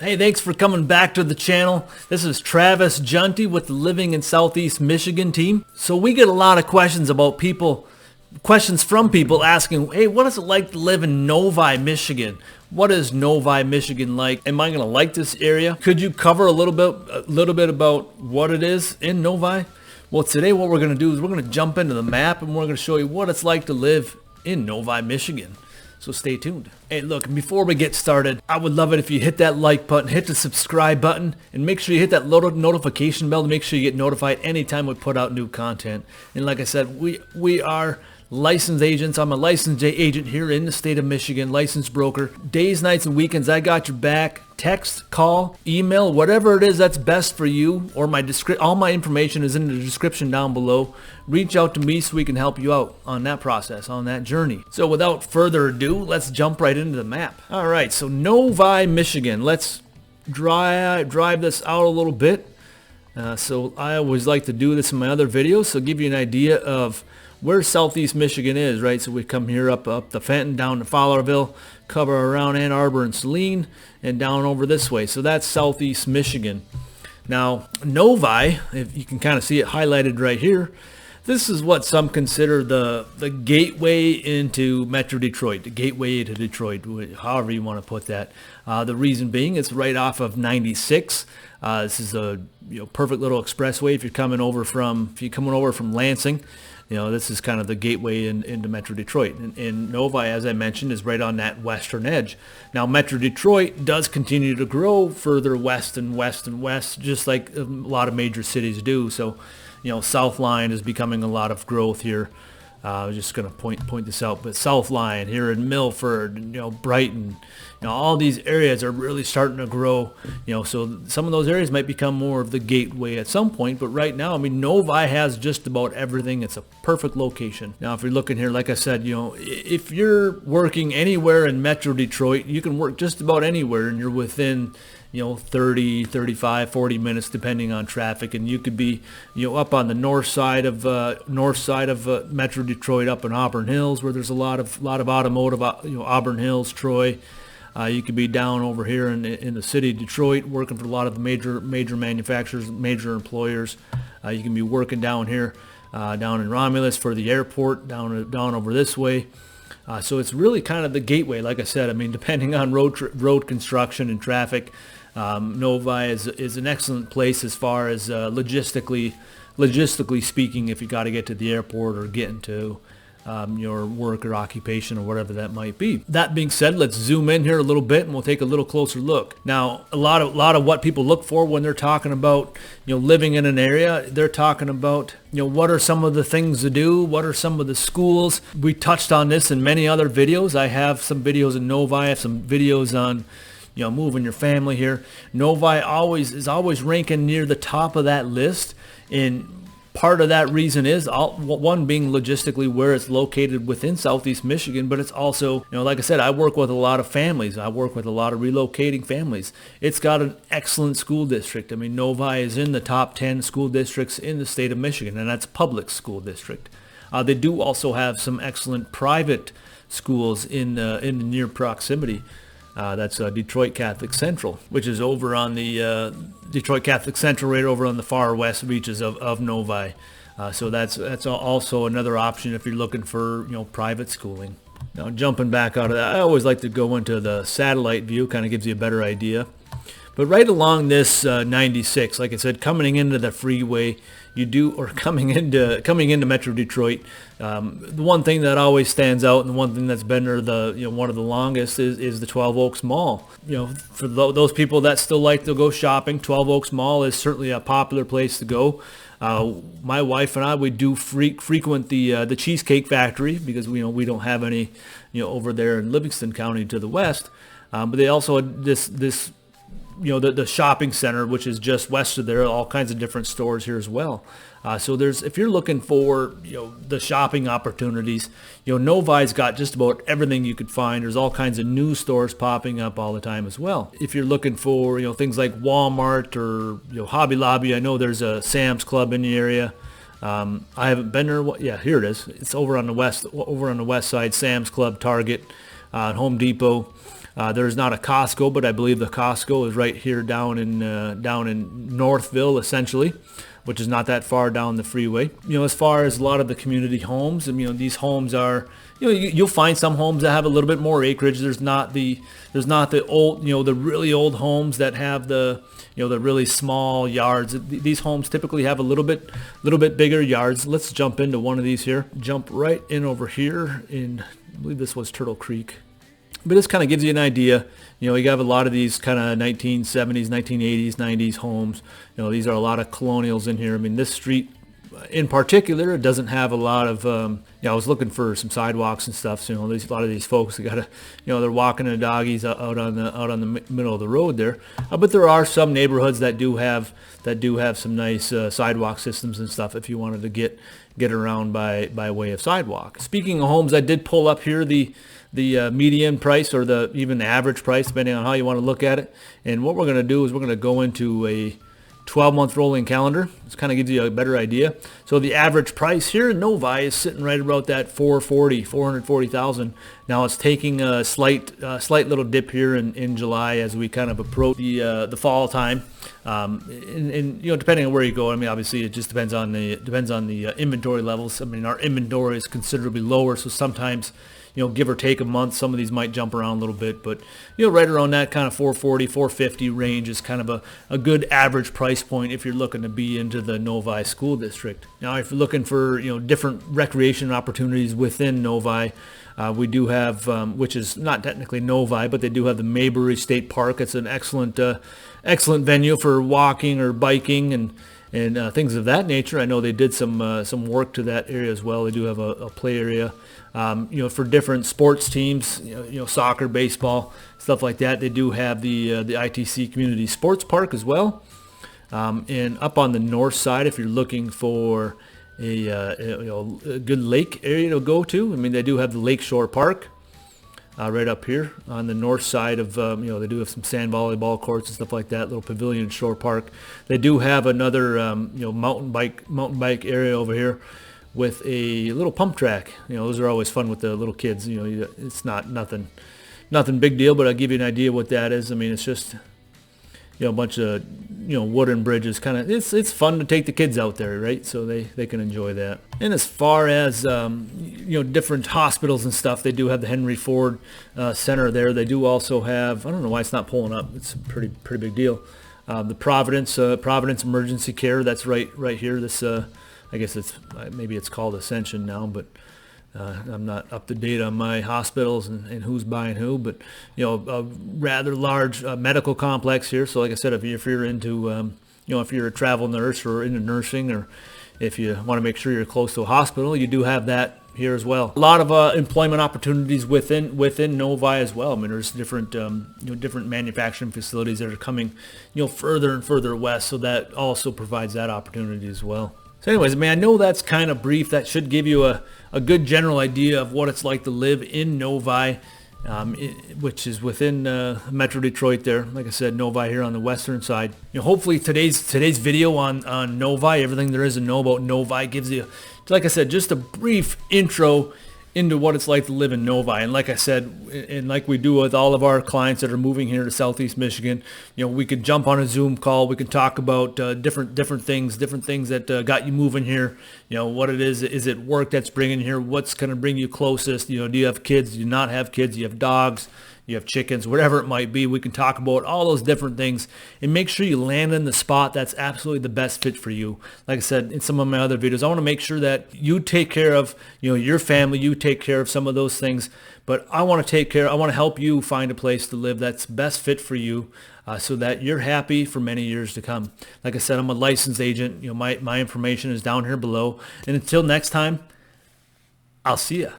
Hey, thanks for coming back to the channel. This is Travis Juntti with the Living in Southeast Michigan team. So we get a lot of questions from people asking, hey, what is it like to live in Novi, Michigan? What is Novi, Michigan like? Am I going to like this area? Could you cover a little bit about what it is in Novi? Well, today what we're going to do is we're going to jump into the map and we're going to show you what it's like to live in Novi, Michigan. So stay tuned. Hey, look, before we get started, I would love it if you hit that like button, hit the subscribe button, and make sure you hit that notification bell to make sure you get notified anytime we put out new content. And like I said, we are licensed agents. I'm a licensed agent here in the state of Michigan, licensed broker. Days, nights, and weekends, I got your back. Text, call, email, whatever it is that's best for you, or all my information is in the description down below. Reach out to me so we can help you out on that process, on that journey. So without further ado, let's jump right into the map. All right, so Novi, Michigan. Let's drive this out a little bit. So I always like to do this in my other videos, so give you an idea of where Southeast Michigan is, right? So we come here up the Fenton, down to Fowlerville, cover around Ann Arbor and Saline, and down over this way. So that's Southeast Michigan. Now, Novi, if you can kind of see it highlighted right here, this is what some consider the gateway into Metro Detroit, the gateway to Detroit, however you want to put that. The reason being, it's right off of 96. This is a perfect little expressway if you're coming over from Lansing. This is kind of the gateway into Metro Detroit. And Novi, as I mentioned, is right on that western edge. Now, Metro Detroit does continue to grow further west and west and west, just like a lot of major cities do. So, South Line is becoming a lot of growth here. I was just going to point this out, but South Line here in Milford, Brighton, all these areas are really starting to grow. So some of those areas might become more of the gateway at some point, but right now, Novi has just about everything. It's a perfect location. Now, if you're looking here, like I said, if you're working anywhere in Metro Detroit, you can work just about anywhere, and you're within 30, 35, 40 minutes depending on traffic, and you could be up on the north side of Metro Detroit, up in Auburn Hills, where there's a lot of automotive, Auburn Hills, Troy. You could be down over here in the city of Detroit, working for a lot of the major manufacturers, major employers. You can be working down here, down in Romulus for the airport, down over this way. So it's really kind of the gateway, like I said. Depending on road construction and traffic, Novi is an excellent place as far as logistically speaking. If you got to get to the airport or get into your work or occupation or whatever that might be. That being said, let's zoom in here a little bit and we'll take a little closer look. Now, a lot of what people look for when they're talking about living in an area, they're talking about what are some of the things to do, what are some of the schools. We touched on this in many other videos. I have some videos in Novi, I have some videos on moving your family here. Novi is always ranking near the top of that list, and part of that reason is, one being logistically where it's located within Southeast Michigan, but it's also, like I said, I work with a lot of families. I work with a lot of relocating families. It's got an excellent school district. Novi is in the top 10 school districts in the state of Michigan, and that's public school district. They do also have some excellent private schools in the near proximity. That's Detroit Catholic Central, which is over on the Detroit Catholic Central, right over on the far west reaches of Novi. So that's also another option if you're looking for private schooling. Now, jumping back out of that, I always like to go into the satellite view. Kind of gives you a better idea. But right along this 96, like I said, coming into the freeway, coming into Metro Detroit, the one thing that always stands out, and the one thing that's been there one of the longest is the 12 Oaks Mall. For those people that still like to go shopping, 12 Oaks Mall is certainly a popular place to go. My wife and I, we do frequent the Cheesecake Factory because we don't have any over there in Livingston County to the west. But they also this the shopping center, which is just west of there, all kinds of different stores here as well. So if you're looking for, the shopping opportunities, Novi's got just about everything you could find. There's all kinds of new stores popping up all the time as well. If you're looking for, things like Walmart or, Hobby Lobby, I know there's a Sam's Club in the area. I haven't been there. Yeah, here it is. It's over on the west side, Sam's Club, Target, Home Depot. There's not a Costco, but I believe the Costco is right here down in Northville, essentially, which is not that far down the freeway. As far as a lot of the community homes, these homes are, you'll find some homes that have a little bit more acreage. There's not the old, the really old homes that have the really small yards. These homes typically have a little bit bigger yards. Let's jump into one of these here. Jump right in over here in, I believe this was Turtle Creek. But this kind of gives you an idea. You have a lot of these kind of 1970s, 1980s, 90s homes. These are a lot of colonials in here. This street in particular, it doesn't have a lot of, I was looking for some sidewalks and stuff. So, there's a lot of these folks that gotta, they're walking their doggies out on the middle of the road there. But there are some neighborhoods that do have some nice sidewalk systems and stuff if you wanted to get around by way of sidewalk. Speaking of homes, I did pull up here the median price, or even the average price, depending on how you want to look at it. And what we're going to do is we're going to go into a 12-month rolling calendar. This kind of gives you a better idea. So the average price here in Novi is sitting right about that 440,000. Now it's taking a slight little dip here in July as we kind of approach the fall time. And depending on where you go, obviously it just depends on the inventory levels. Our inventory is considerably lower, so sometimes, give or take a month, some of these might jump around a little bit, but right around that kind of 440, 450 range is kind of a good average price point if you're looking to be into the Novi school district. Now, if you're looking for different recreation opportunities within Novi, we do have, which is not technically Novi, but they do have the Maybury State Park. It's an excellent venue for walking or biking and things of that nature. I know they did some work to that area as well. They do have a play area, for different sports teams, soccer, baseball, stuff like that. They do have the ITC Community Sports Park as well. And up on the north side, if you're looking for a good lake area to go to, they do have the Lakeshore Park. Right up here on the north side of, they do have some sand volleyball courts and stuff like that, little pavilion shore park. They do have another, mountain bike area over here with a little pump track. Those are always fun with the little kids. It's not nothing big deal, but I'll give you an idea what that is. It's just, a bunch of, wooden bridges. It's fun to take the kids out there, right? So they can enjoy that. And as far as, different hospitals and stuff, they do have the Henry Ford Center there. They do also have, I don't know why it's not pulling up. It's a pretty big deal. The Providence Emergency Care, that's right here. This, I guess maybe it's called Ascension now, but I'm not up to date on my hospitals and who's buying who, but a rather large medical complex here. So like I said, if you're into, if you're a travel nurse or into nursing, or if you want to make sure you're close to a hospital, you do have that here as well. A lot of employment opportunities within Novi as well. There's different different manufacturing facilities that are coming further and further west, so that also provides that opportunity as well. So anyways, I know that's kind of brief. That should give you a good general idea of what it's like to live in Novi, which is within Metro Detroit there. Like I said, Novi here on the western side. Hopefully today's video on Novi, everything there is to know about Novi, gives you, like I said, just a brief intro into what it's like to live in Novi. And like I said, and like we do with all of our clients that are moving here to Southeast Michigan, we could jump on a Zoom call. We can talk about different things that got you moving here. What it is it work that's bringing you here? What's going to bring you closest? Do you have kids? Do you not have kids? Do you have dogs? You have chickens, whatever it might be. We can talk about all those different things and make sure you land in the spot that's absolutely the best fit for you. Like I said in some of my other videos, I want to make sure that you take care of your family, you take care of some of those things, but I want to help you find a place to live that's best fit for you, so that you're happy for many years to come. Like I said, I'm a licensed agent. My information is down here below. And until next time, I'll see ya.